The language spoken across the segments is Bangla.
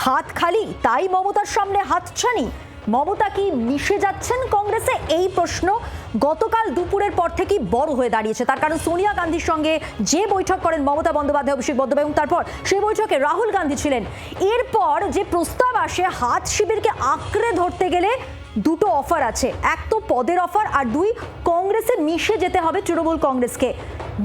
হাত খালি তাই মমতার সামনে হাতছানি। মমতা কি মিশে যাচ্ছেন কংগ্রেসে, এই প্রশ্ন গতকাল দুপুরের পর থেকেই বড় হয়ে দাঁড়িয়েছে। তার কারণ সোনিয়া গান্ধীর সঙ্গে যে বৈঠক করেন মমতা বন্দ্যোপাধ্যায়, অভিষেক বন্দ্যোপাধ্যায়, এবং তারপর সেই বৈঠকে রাহুল গান্ধী ছিলেন। এরপর যে প্রস্তাব আসে হাত শিবিরকে আঁকড়ে ধরতে গেলে দুটো অফার আছে, এক তো পদের অফার, আর দুই কংগ্রেসে মিশে যেতে হবে তৃণমূল কংগ্রেসকে।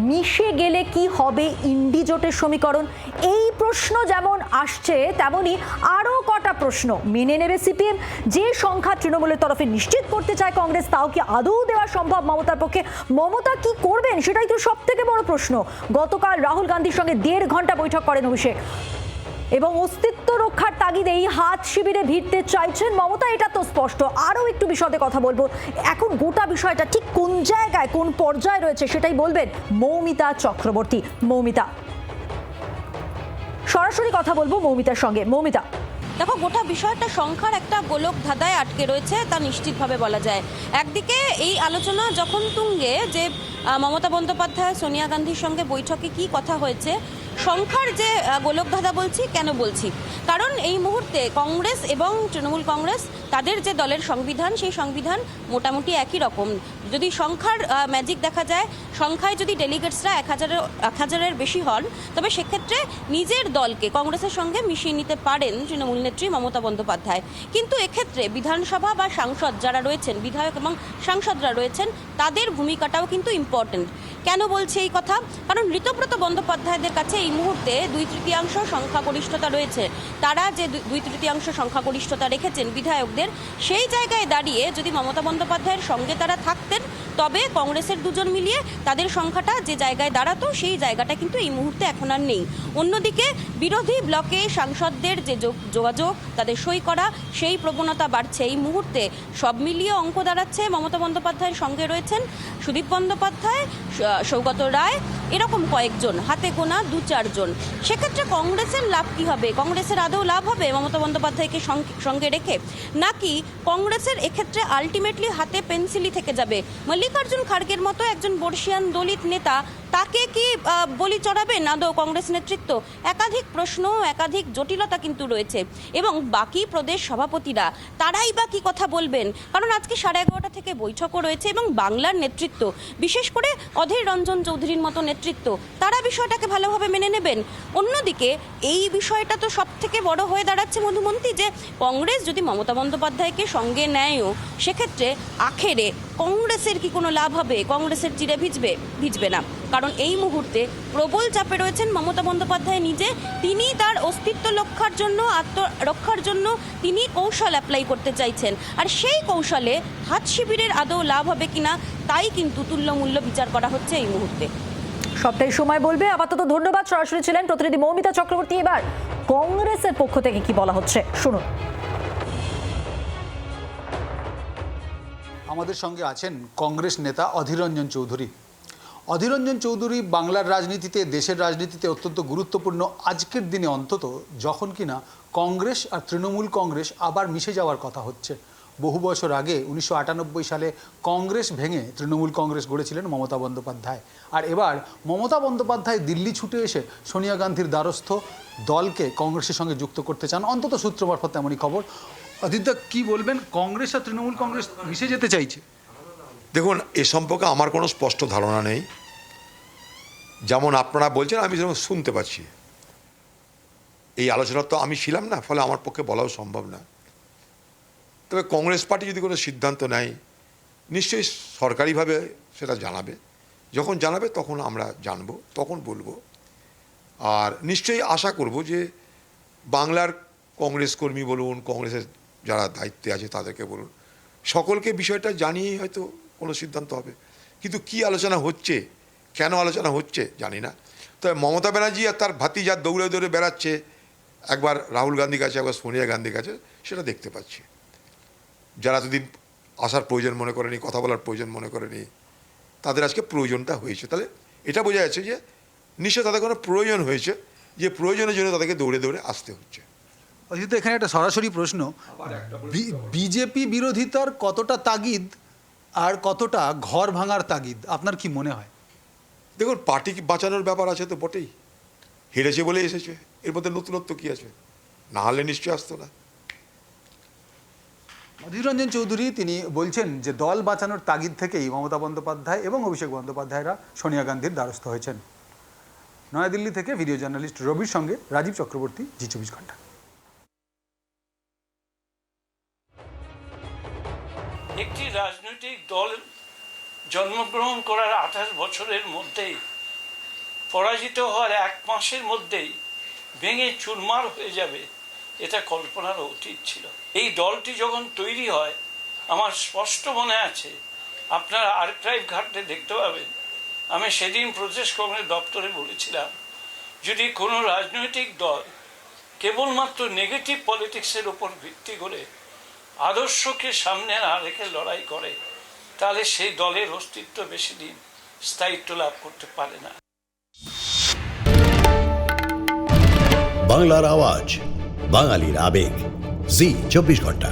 মিশে গেলে কি হবে ইন্ডি জোটের সমীকরণ, এই প্রশ্ন যেমন আসছে তেমনি আরও কটা প্রশ্ন মেনে নেবে সিপিএম। যে সংখ্যা তৃণমূলের তরফে নিশ্চিত করতে চায় কংগ্রেস, তাও কি আদৌ দেওয়া সম্ভব মমতার পক্ষে? মমতা কি করবেন সেটাই তো সব থেকে বড় প্রশ্ন। গতকাল রাহুল গান্ধীর সঙ্গে 1.5 ঘন্টা বৈঠক করেন অভিষেক, এবং অস্তিত্ব রক্ষার তাগিদেই হাত শিবিরে ভিড়তে চাইছেন মমতা, এটা তো স্পষ্ট। আরও একটু বিশদে কথা বলবো, এখন গোটা বিষয়টা ঠিক কোন জায়গায় কোন পর্যায়ে রয়েছে সেটাই বলবেন মৌমিতা চক্রবর্তী। মৌমিতা, সরাসরি কথা বলবো মৌমিতার সঙ্গে। মৌমিতা, দেখো, গোটা বিষয়টা সংখ্যার একটা গোলক ধাঁধায় আটকে রয়েছে, তা নিশ্চিতভাবে বলা যায়। একদিকে এই আলোচনা যখন তুঙ্গে যে মমতা বন্দ্যোপাধ্যায় সোনিয়া গান্ধীর সঙ্গে বৈঠকে কি কথা হয়েছে, সংখ্যার যে গোলক ধাঁধা বলছি, কেন বলছি, কারণ এই মুহূর্তে কংগ্রেস এবং তৃণমূল কংগ্রেস তাদের যে দলের সংবিধান, সেই সংবিধান মোটামুটি একই রকম। যদি সংখ্যার ম্যাজিক দেখা যায়, সংখ্যায় যদি ডেলিগেটসরা 1000-এর বেশি হন, তবে সেক্ষেত্রে নিজের দলকে কংগ্রেসের সঙ্গে মিশিয়ে নিতে পারেন তৃণমূল নেত্রী মমতা বন্দ্যোপাধ্যায়। কিন্তু এক্ষেত্রে বিধানসভা বা সাংসদ যারা রয়েছেন, বিধায়ক এবং সাংসদরা রয়েছেন, তাদের ভূমিকাটাও কিন্তু ইম্পর্টেন্ট। কেন বলছি এই কথা? কারণ ঋতব্রত বন্দ্যোপাধ্যায়দের কাছে এই মুহূর্তে 2/3 সংখ্যাগরিষ্ঠতা রয়েছে। তারা যে 2/3 সংখ্যাগরিষ্ঠতা রেখেছেন বিধায়কদের, সেই জায়গায় দাঁড়িয়ে যদি মমতা বন্দ্যোপাধ্যায়ের সঙ্গে তারা থাকতেন, তবে কংগ্রেসের দুজন মিলিয়ে তাদের সংখ্যাটা যে জায়গায় দাঁড়াতো, সেই জায়গাটা কিন্তু এই মুহূর্তে এখন আর নেই। অন্যদিকে বিরোধী ব্লকে সাংসদদের যে যোগাযোগ, তাদের সই করা, সেই প্রবণতা বাড়ছে। এই মুহূর্তে সব মিলিয়ে অঙ্ক দাঁড়াচ্ছে, মমতা বন্দ্যোপাধ্যায়ের সঙ্গে রয়েছেন সুদীপ বন্দ্যোপাধ্যায়, সৌগত রায়, এরকম কয়েকজন, হাতে গোনা 2-4 জন। সেক্ষেত্রে কংগ্রেসের লাভ কি হবে? কংগ্রেসের আদৌ লাভ হবে মমতা বন্দ্যোপাধ্যায়কে সঙ্গে রেখে, নাকি কংগ্রেসের এক্ষেত্রে আলটিমেটলি হাতে পেন্সিলই থেকে যাবে? মল্লিকার্জুন খাড়গের মতো একজন বর্ষিয়ান দলিত নেতা, তাকে কি বলি চড়াবেন আদৌ কংগ্রেস নেতৃত্ব? একাধিক প্রশ্ন, একাধিক জটিলতা কিন্তু রয়েছে। এবং বাকি প্রদেশ সভাপতিরা, তারাই বা কি কথা বলবেন? কারণ আজকে 11:30 থেকে বৈঠকও রয়েছে, এবং বাংলার নেতৃত্ব, বিশেষ করে অধীর রঞ্জন চৌধুরীর মতো নেতৃত্ব, তারা বিষয়টাকে ভালোভাবে মেনে নেবেন। অন্যদিকে এই বিষয়টা তো সব থেকে বড় হয়ে দাঁড়াচ্ছে মধুমন্তী, যে কংগ্রেস যদি মমতা বন্দ্যোপাধ্যায়কে সঙ্গে নেয়ও, সেক্ষেত্রে আখেরে কংগ্রেসের কি কোনো লাভ হবে? কংগ্রেসের চিরে ভিজবে না। কারণ এই মুহূর্তে প্রবল চাপে রয়েছেন মমতা বন্দ্যোপাধ্যায় নিজে। তিনি তার অস্তিত্ব রক্ষার জন্য, আত্মরক্ষার জন্য তিনি কৌশল অ্যাপ্লাই করতে চাইছেন, আর সেই কৌশলে হাত শিবিরের আদৌ লাভ হবে কিনা, তাই কিন্তু তুল্যমূল্য বিচার করা হচ্ছে এই মুহূর্তে। সবটাই সময় বলবে। আপাতত ধন্যবাদ। সরাসরি ছিলেন প্রতিনিধি মৌমিতা চক্রবর্তী। এবার কংগ্রেসের পক্ষ থেকে কি বলা হচ্ছে শুনুন। আমাদের সঙ্গে আছেন কংগ্রেস নেতা অধীর রঞ্জন চৌধুরী। অধীর রঞ্জন চৌধুরী, বাংলার রাজনীতিতে, দেশের রাজনীতিতে অত্যন্ত গুরুত্বপূর্ণ আজকের দিনে, অন্তত যখন কিনা কংগ্রেস আর তৃণমূল কংগ্রেস আবার মিশে যাওয়ার কথা হচ্ছে। বহু বছর আগে 1998 সালে কংগ্রেস ভেঙে তৃণমূল কংগ্রেস গড়েছিলেন মমতা বন্দ্যোপাধ্যায়, আর এবার মমতা বন্দ্যোপাধ্যায় দিল্লি ছুটে এসে সোনিয়া গান্ধীর দ্বারস্থ দলকে কংগ্রেসের সঙ্গে যুক্ত করতে চান, অন্তত সূত্র মারফত তেমনই খবর। অদিতদা, কি বলবেন? কংগ্রেস আর তৃণমূল কংগ্রেস মিশে যেতে চাইছে। দেখুন, এ সম্পর্কে আমার কোনো স্পষ্ট ধারণা নেই। যেমন আপনারা বলছেন, আমি যেমন শুনতে পাচ্ছি, এই আলোচনা তো আমি ছিলাম না, ফলে আমার পক্ষে বলাও সম্ভব না। তবে কংগ্রেস পার্টি যদি কোনো সিদ্ধান্ত নেয়, নিশ্চয়ই সরকারিভাবে সেটা জানাবে। যখন জানাবে তখন আমরা জানব, তখন বলবো। আর নিশ্চয়ই আশা করব যে বাংলার কংগ্রেস কর্মী বলুন, কংগ্রেসের যারা দায়িত্বে আছে তাদেরকে বলুন, সকলকে বিষয়টা জানিয়েই হয়তো কোনো সিদ্ধান্ত হবে। কিন্তু কি আলোচনা হচ্ছে, কেন আলোচনা হচ্ছে জানি না। তবে মমতা ব্যানার্জি আর তার ভাতিজা দৌড়ে দৌড়ে বেড়াচ্ছে, একবার রাহুল গান্ধীর কাছে, একবার সোনিয়া গান্ধীর কাছে, সেটা দেখতে পাচ্ছি। যারা এতদিন আসার প্রয়োজন মনে করেনি, কথা বলার প্রয়োজন মনে করেনি, তাদের আজকে প্রয়োজনটা হয়েছে। তাহলে এটা বোঝা যাচ্ছে যে নিশ্চয় তাদের কোনো প্রয়োজন হয়েছে, যে প্রয়োজনের জন্য তাদেরকে দৌড়ে দৌড়ে আসতে হচ্ছে। অজিত, এখানে একটা সরাসরি প্রশ্ন, বিজেপি বিরোধিতার কতটা তাগিদ আর কতটা ঘর ভাঙার তাগিদ আপনার কি মনে হয়? দেখুন, পার্টি বাঁচানোর ব্যাপার আছে তো বটেই। হেরেছে বলে এসেছে, এর মধ্যে নতুনত্ব কী আছে? না হলে নিশ্চয়ই আসতো না। অধীর রঞ্জন চৌধুরী তিনি বলছেন যে দল বাঁচানোর তাগিদ থেকেই মমতা বন্দ্যোপাধ্যায় এবং অভিষেক বন্দ্যোপাধ্যায়রা সোনিয়া গান্ধীর দ্বারস্থ হয়েছেন। নয়াদিল্লি থেকে ভিডিও জার্নালিস্ট রবির সঙ্গে রাজীব চক্রবর্তী, জি 24 ঘন্টা। একটি রাজনৈতিক দল জন্মগ্রহণ করার 28 বছরের মধ্যেই পরাজিত হওয়ার 1 মাসের মধ্যেই ভেঙে চুরমার হয়ে যাবে, এটা কল্পনার অতীত ছিল। এই দলটি যখন তৈরি হয় আমার স্পষ্ট মনে আছে, আপনারা আর্কাইভ ঘাটলে দেখতে পাবেন, আমি সেদিন প্রদেশ কংগ্রেস দপ্তরে বলেছিলাম, যদি কোনো রাজনৈতিক দল কেবলমাত্র নেগেটিভ পলিটিক্সের উপর ভিত্তি করে আদর্শকে সামনে না রেখে লড়াই করে, তাহলে সেই দলের অস্তিত্ব বেশি দিন স্থায়িত্ব লাভ করতে পারে না। বাংলার আওয়াজ, বাঙালির আবেগ, জি 24 ঘন্টা।